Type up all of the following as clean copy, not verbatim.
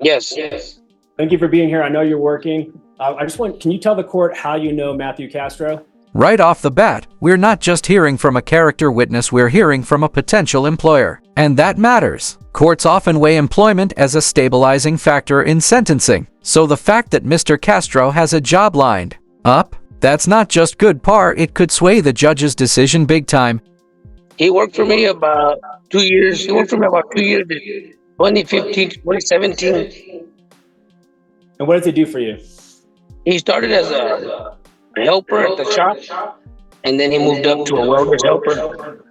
Yes, yes. Thank you for being here. I know you're working. Can you tell the court how you know Matthew Castro? Right off the bat, we're not just hearing from a character witness, we're hearing from a potential employer. And that matters. Courts often weigh employment as a stabilizing factor in sentencing. So the fact that Mr. Castro has a job lined up, that's not just good par, it could sway the judge's decision big time. He worked for me about 2 years. He worked for me about 2 years, 2015, 2017. And what does he do for you? He started as a helper at the shop, and then he moved up to a welder's helper.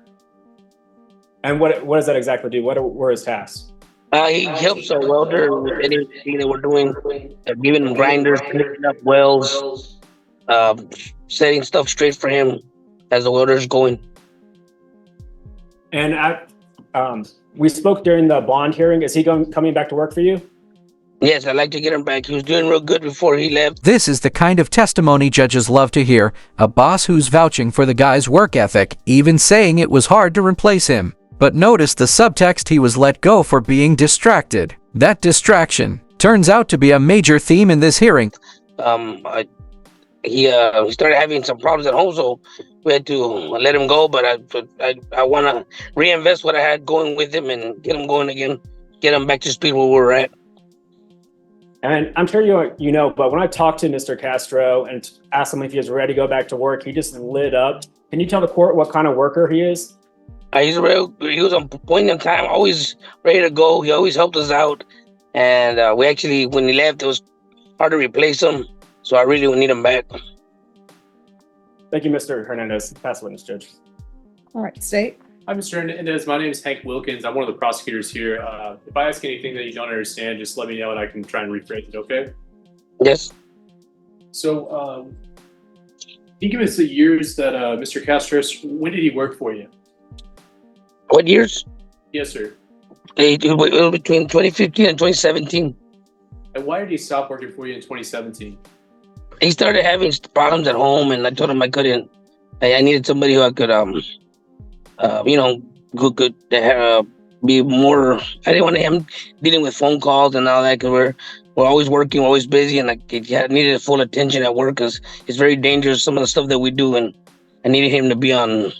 And what does that exactly do? What were his tasks? He helps a welder with anything that we're doing, giving him grinders, connecting up wells, setting stuff straight for him as the welder's going. And we spoke during the bond hearing. Is he coming back to work for you? Yes, I'd like to get him back. He was doing real good before he left. This is the kind of testimony judges love to hear. A boss who's vouching for the guy's work ethic, even saying it was hard to replace him. But notice the subtext: he was let go for being distracted. That distraction turns out to be a major theme in this hearing. He started having some problems at home, so we had to let him go. But I want to reinvest what I had going with him and get him going again, get him back to speed where we're at. And I'm sure you know, but when I talked to Mr. Castro and asked him if he was ready to go back to work, he just lit up. Can you tell the court what kind of worker he is? He was on point in time, always ready to go. He always helped us out. And we actually, when he left, it was hard to replace him. So I really would need him back. Thank you, Mr. Hernandez. Pass witness, Judge. All right, state. Hi, Mr. Hernandez. My name is Hank Wilkins. I'm one of the prosecutors here. If I ask anything that you don't understand, just let me know and I can try and rephrase it, okay? Yes. So, can you give us the years that Mr. Castro, when did he work for you? What years? Yes, sir. It was between 2015 and 2017. And why did he stop working for you in 2017? He started having problems at home, and I told him I couldn't. I needed somebody who I could, could be more. I didn't want him dealing with phone calls and all that, because we're always working, we're always busy, and I needed full attention at work because it's very dangerous, some of the stuff that we do, and I needed him to be on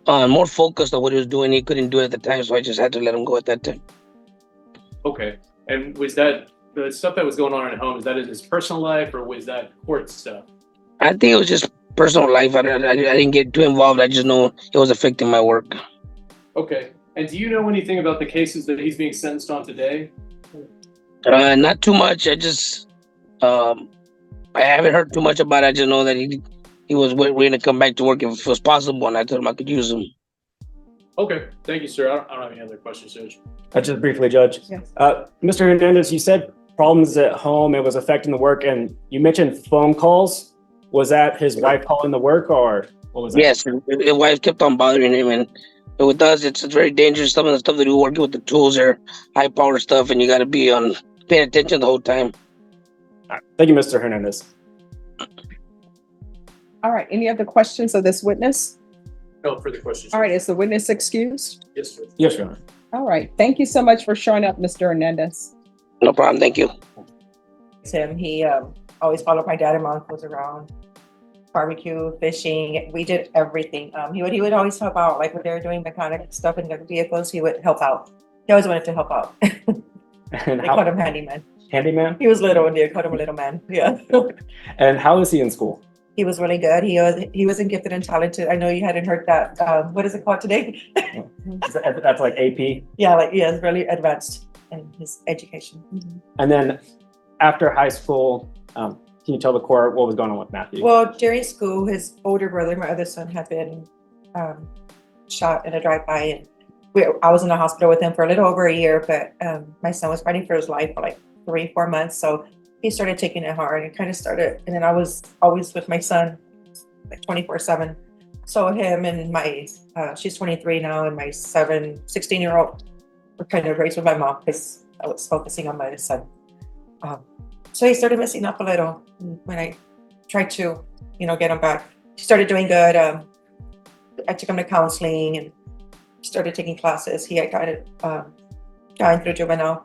more focused on what he was doing. He couldn't do it at the time, so I just had to let him go at that time. Okay. And was that the stuff that was going on at home? Is that in his personal life, or was that court stuff? I think it was just personal life. I didn't get too involved. I just know it was affecting my work. Okay. And do you know anything about the cases that he's being sentenced on today? Not too much. I haven't heard too much about it. I just know that he was waiting to come back to work if it was possible, and I told him I could use him. Okay. Thank you, sir. I don't have any other questions, Judge. Just briefly, Judge. Yes. Mr. Hernandez, you said problems at home, it was affecting the work, and you mentioned phone calls. Was that his wife calling the work, or what was that? Yes, his wife kept on bothering him, and with us, it's very dangerous. Some of the stuff that we're working with the tools are high power stuff, and you got to be paying attention the whole time. All right. Thank you, Mr. Hernandez. All right, any other questions of this witness? No further questions. All right, is the witness excused? Yes, sir. Yes, Your Honor. All right, thank you so much for showing up, Mr. Hernandez. No problem. Thank you. Him. He always followed my dad and my uncles around, barbecue, fishing. We did everything. He would always help out, like when they were doing mechanic stuff in the vehicles. He would help out. He always wanted to help out. And They called him handyman. handyman? He was little and they called him a little man. Yeah. And how is he in school? He was really good. He was gifted and talented. I know you hadn't heard that. What is it called today? That's like AP. Yeah, it's really advanced in his education. Mm-hmm. And then after high school, can you tell the court what was going on with Matthew? Well, during school, his older brother, my other son, had been shot in a drive-by, and I was in the hospital with him for a little over a year. But my son was fighting for his life for like 3-4 months, so he started taking it hard and kind of started. And then I was always with my son, like 24/7. So him and my she's 23 now, and my 16-year-old were kind of raised with my mom because I was focusing on my son. So he started messing up a little when I tried to, get him back. He started doing good. I took him to counseling and started taking classes. He had gotten through juvenile.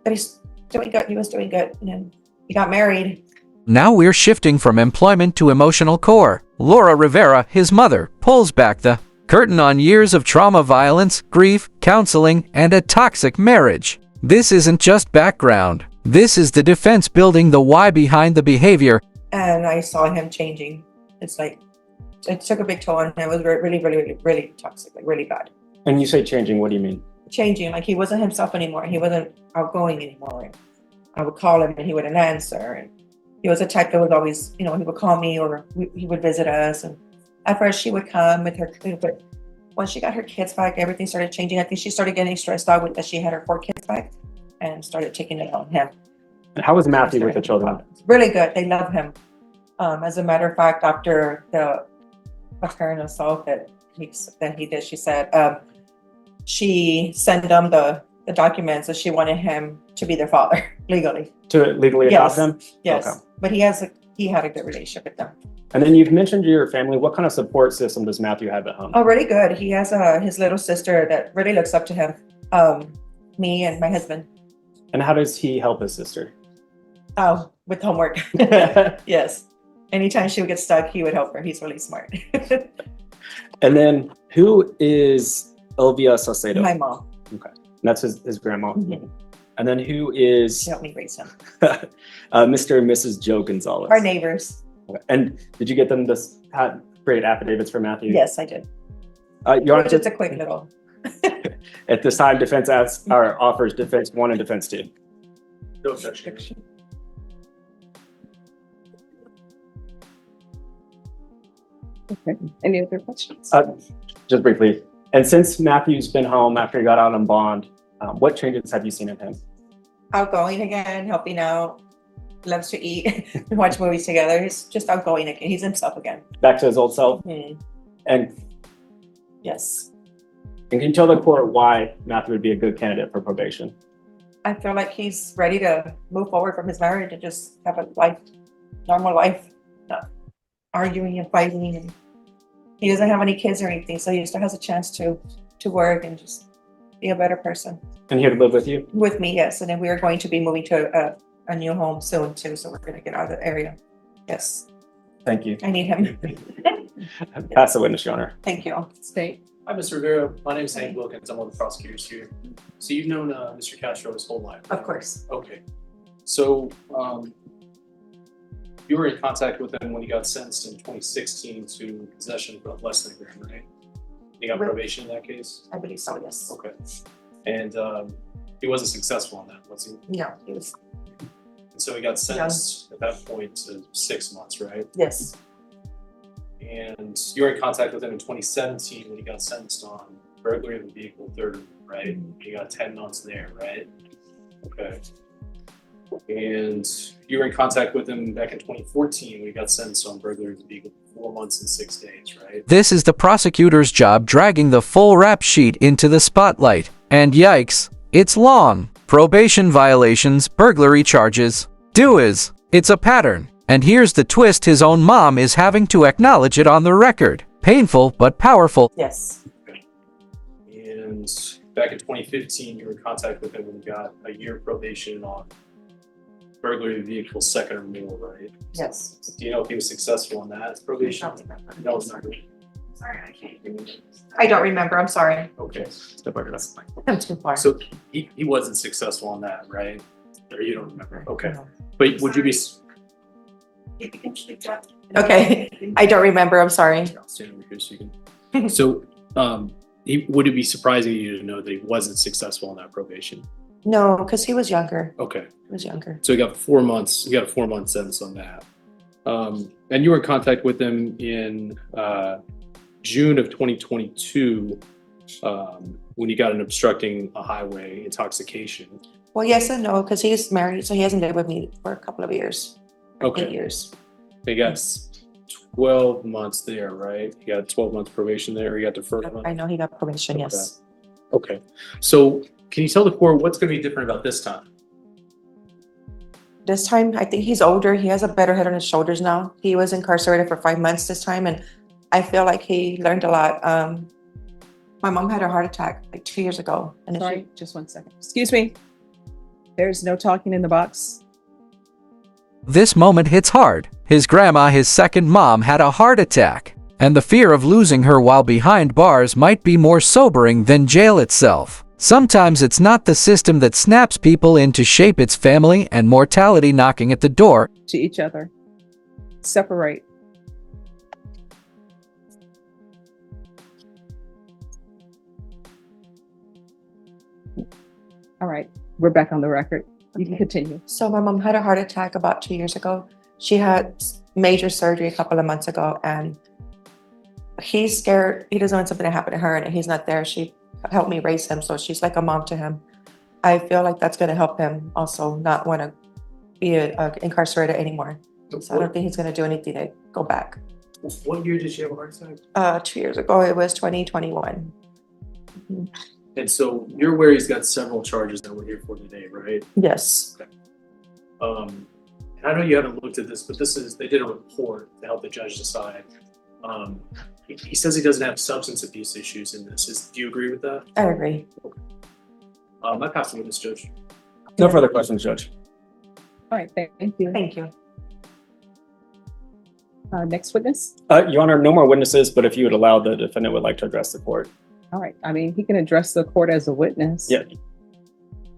but he's doing good. He was doing good. And then he got married. Now we're shifting from employment to emotional core. Laura Rivera, his mother, pulls back the curtain on years of trauma, violence, grief, counseling, and a toxic marriage. This isn't just background. This is the defense building the why behind the behavior. And I saw him changing. It's like, it took a big toll on him. It was really, really, really, really toxic, like really bad. And you say changing, what do you mean? Changing, like he wasn't himself anymore. He wasn't outgoing anymore. I would call him and he wouldn't answer. And he was a type that was always, he would call me or he would visit us. And at first she would come with her, but when she got her kids back, everything started changing. I think she started getting stressed out with that she had her 4 kids back and started taking it on him. And how was Matthew with the children? Really good. They love him. As a matter of fact, after the apparent assault that he did, she said she sent them the documents that she wanted him to be their father legally. To legally adopt them? Yes. Okay. But he had a good relationship with them. And then you've mentioned your family. What kind of support system does Matthew have at home? Oh, really good. He has his little sister that really looks up to him. Me and my husband. And how does he help his sister? Oh, with homework. Yes. Anytime she would get stuck, he would help her. He's really smart. And then who is Elvia Saucedo? My mom. Okay. And that's his grandma. Mhm. And then who is She helped me raise him. Mr. and Mrs. Joe Gonzalez? Our neighbors. Okay. And did you get them to create affidavits for Matthew? Yes, I did. Your Honor, Just a quick little. at this time, defense offers defense 1 and defense 2. No objection. Okay. Any other questions? Just briefly. And since Matthew's been home after he got out on bond, what changes have you seen in him? Outgoing again, helping out, loves to eat, watch movies together. He's just outgoing again. He's himself again. Back to his old self? Mhm. And Yes. can you tell the court why Matthew would be a good candidate for probation? I feel like he's ready to move forward from his marriage and just have a normal life, not arguing and fighting. And he doesn't have any kids or anything, so he still has a chance to work and just be a better person. And he would live with you? With me, yes. And then we are going to be moving to a new home soon too, so we're going to get out of the area. Yes, Thank you. I need him. Pass the witness, Your Honor. Thank you. State. Hi, Mr. Rivera. My name is Hank Wilkins. I'm one of the prosecutors here. So you've known Mr. Castro his whole life? Of course. Okay. So you were in contact with him when he got sentenced in 2016 to possession of less than a gram, right? He got probation in that case? I believe so, yes. Okay. And he wasn't successful on that, was he? No, he was, And so he got sentenced at that point to 6 months, right? yes. And you were in contact with him in 2017 when he got sentenced on burglary of a vehicle, third, right? He got 10 months there, right? Okay. And you were in contact with him back in 2014 when he got sentenced on burglary of a vehicle, 4 months and 6 days, right? This is the prosecutor's job, dragging the full rap sheet into the spotlight. And yikes, it's long. Probation violations, burglary charges. It's a pattern. And here's the twist: his own mom is having to acknowledge it on the record. Painful, but powerful. Yes. And back in 2015, you were in contact with him when he got a year probation on burglary of a vehicle, second or more, right? Yes. Do you know if he was successful on that probation? No, it's not good. Sorry, I can't remember. I don't remember. I'm sorry. Okay. I'm too far. So he wasn't successful on that, right? Or you don't remember? Okay. No. But would you be? Okay. I don't remember. I'm sorry. I'll stand over here so you can. So, would it be surprising to you to know that he wasn't successful on that probation? No, because he was younger. Okay. He was younger. So he got 4 months. You got a 4-month sentence on that. And you were in contact with him in June of 2022 when you got an obstructing a highway intoxication. Well, yes and no, because he's married, so he hasn't lived with me for a couple of years. 8 Okay. years. He got 12 months there, right? He got 12 months probation there, or he got the first month? I know he got probation, yes. Okay. So can you tell the court what's going to be different about this time? This time, I think he's older. He has a better head on his shoulders now. He was incarcerated for 5 months this time, and I feel like he learned a lot. My mom had a heart attack like 2 years ago. And Sorry, just 1 second. Excuse me. There's no talking in the box. This moment hits hard. His grandma, his second mom, had a heart attack, and the fear of losing her while behind bars might be more sobering than jail itself. Sometimes it's not the system that snaps people in to shape its family and mortality knocking at the door. To each other. Separate. All right, we're back on the record. You can continue. So my mom had a heart attack about 2 years ago. She had major surgery a couple of months ago, and he's scared. He doesn't want something to happen to her, and he's not there. She helped me raise him, so she's like a mom to him. I feel like that's going to help him also not want to be incarcerated anymore. So I don't think he's going to do anything to go back. What year did she have a heart attack? 2 years ago, it was 2021. Mhm. And so you're aware he's got several charges that we're here for today, right? Yes. And I know you haven't looked at this, but they did a report to help the judge decide. He says he doesn't have substance abuse issues in this. Do you agree with that? I agree. I pass the witness, Judge. No further questions, Judge. All right, thank you. Thank you. Next witness. Your Honor, no more witnesses, but if you would allow, the defendant would like to address the court. All right, I mean, he can address the court as a witness. Yeah.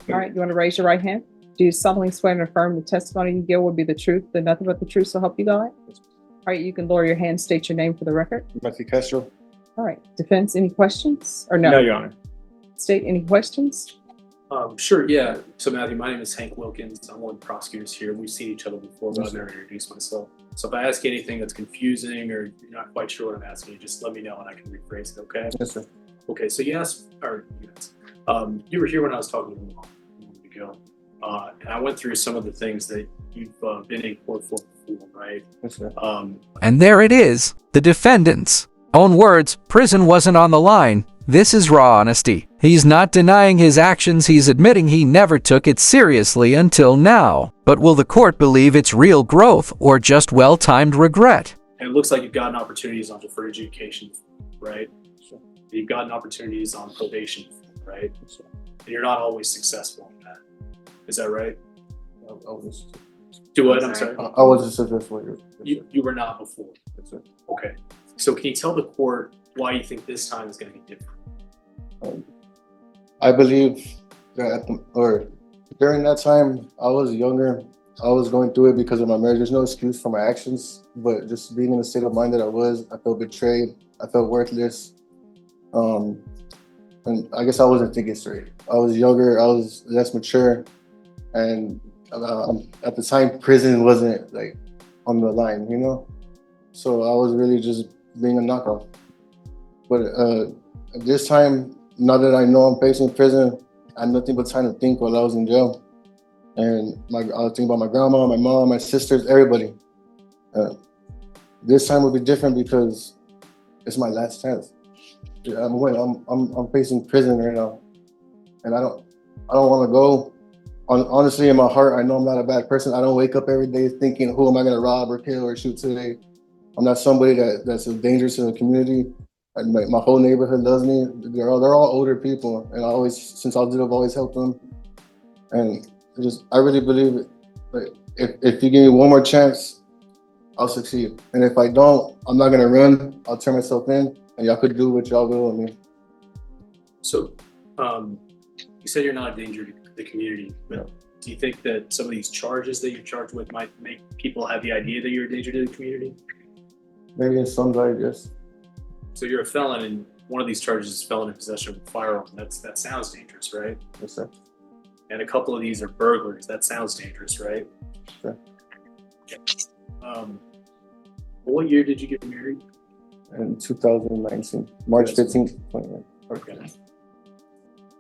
All right, you want to raise your right hand? Do you solemnly swear and affirm the testimony you give will be the truth and nothing but the truth, so help you God? All right, you can lower your hand, state your name for the record. Matthew Castro. All right, defense, any questions or no? No, Your Honor. State, any questions? Sure, yeah. So Matthew, my name is Hank Wilkins. I'm one of the prosecutors here. We've seen each other before, but I've never introduced myself. So if I ask you anything that's confusing or you're not quite sure what I'm asking you, just let me know and I can rephrase it, okay? Yes, sir. Okay, so you were here when I was talking to you a moment ago. And I went through some of the things that you've been in court for before, right? Yes, sir. And there it is, the defendant's own words. Prison wasn't on the line. This is raw honesty. He's not denying his actions, he's admitting he never took it seriously until now. But will the court believe it's real growth or just well-timed regret? And it looks like you've gotten opportunities on deferred adjudication, right? You've gotten opportunities on probation, right? And you're not always successful in that. Is that right? I was Do what? I'm sorry. I wasn't successful here. You were not before. Yes, sir. Okay. So can you tell the court why you think this time is going to be different? I believe that during that time, I was younger. I was going through it because of my marriage. There's no excuse for my actions, but just being in the state of mind that I felt betrayed. I felt worthless. And I guess I wasn't thinking straight. I was younger. I was less mature, and at the time, prison wasn't like on the line, you know. So I was really just being a knockoff. But at this time, now that I know I'm facing prison, I had nothing but time to think while I was in jail. And I was thinking about my grandma, my mom, my sisters, everybody. This time will be different because it's my last chance. I'm facing prison right now, and I don't want to go. Honestly, in my heart, I know I'm not a bad person. I don't wake up every day thinking, who am I going to rob or kill or shoot today? I'm not somebody that's dangerous in the community. And my whole neighborhood loves me. They're all older people, and since I was little, I've always helped them. And I really believe it. Like, if you give me one more chance, I'll succeed. And if I don't, I'm not gonna run. I'll turn myself in, and y'all could do what y'all will with me. So, you said you're not a danger to the community, but do you think that some of these charges that you're charged with might make people have the idea that you're a danger to the community? Maybe in some light, yes. So you're a felon, and one of these charges is felon in possession of a firearm. That sounds dangerous, right? Yes, sir. And a couple of these are burglaries. That sounds dangerous, right? Sure. What year did you get married? In 2019, March 15th, 2019. Okay.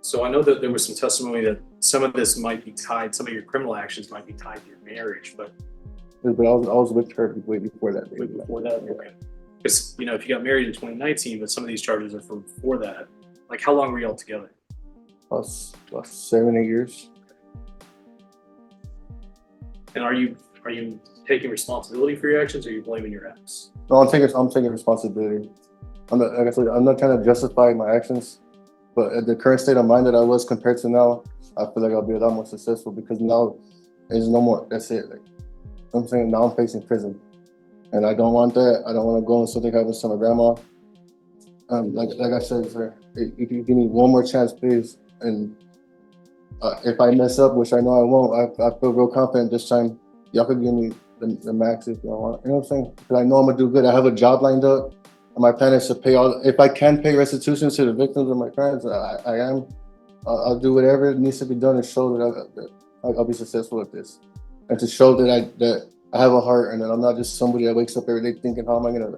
So I know that there was some testimony that some of this might be tied, some of your criminal actions might be tied to your marriage, but But I was with her way before that. way before that, okay. Because, if you got married in 2019, but some of these charges are from before that, like how long were you all together? About 7, 8 years. And are you taking responsibility for your actions, or are you blaming your ex? No, I'm taking responsibility. Like I said, I'm not trying to justify my actions. But at the current state of mind that I was compared to now, I feel like I'll be a lot more successful because now there's no more. That's it. Like, I'm saying now I'm facing prison, and I don't want that. I don't want to go and something happens to my grandma. Like I said, sir, if you give me one more chance, please. And if I mess up, which I know I won't, I feel real confident this time. Y'all could give me the max if you want. You know what I'm saying? Because I know I'm gonna do good. I have a job lined up. And my plan is to pay all. If I can pay restitution to the victims of my crimes, I am. I'll do whatever needs to be done to show that I'll be successful at this, and to show that I have a heart and that I'm not just somebody that wakes up every day thinking, how am I gonna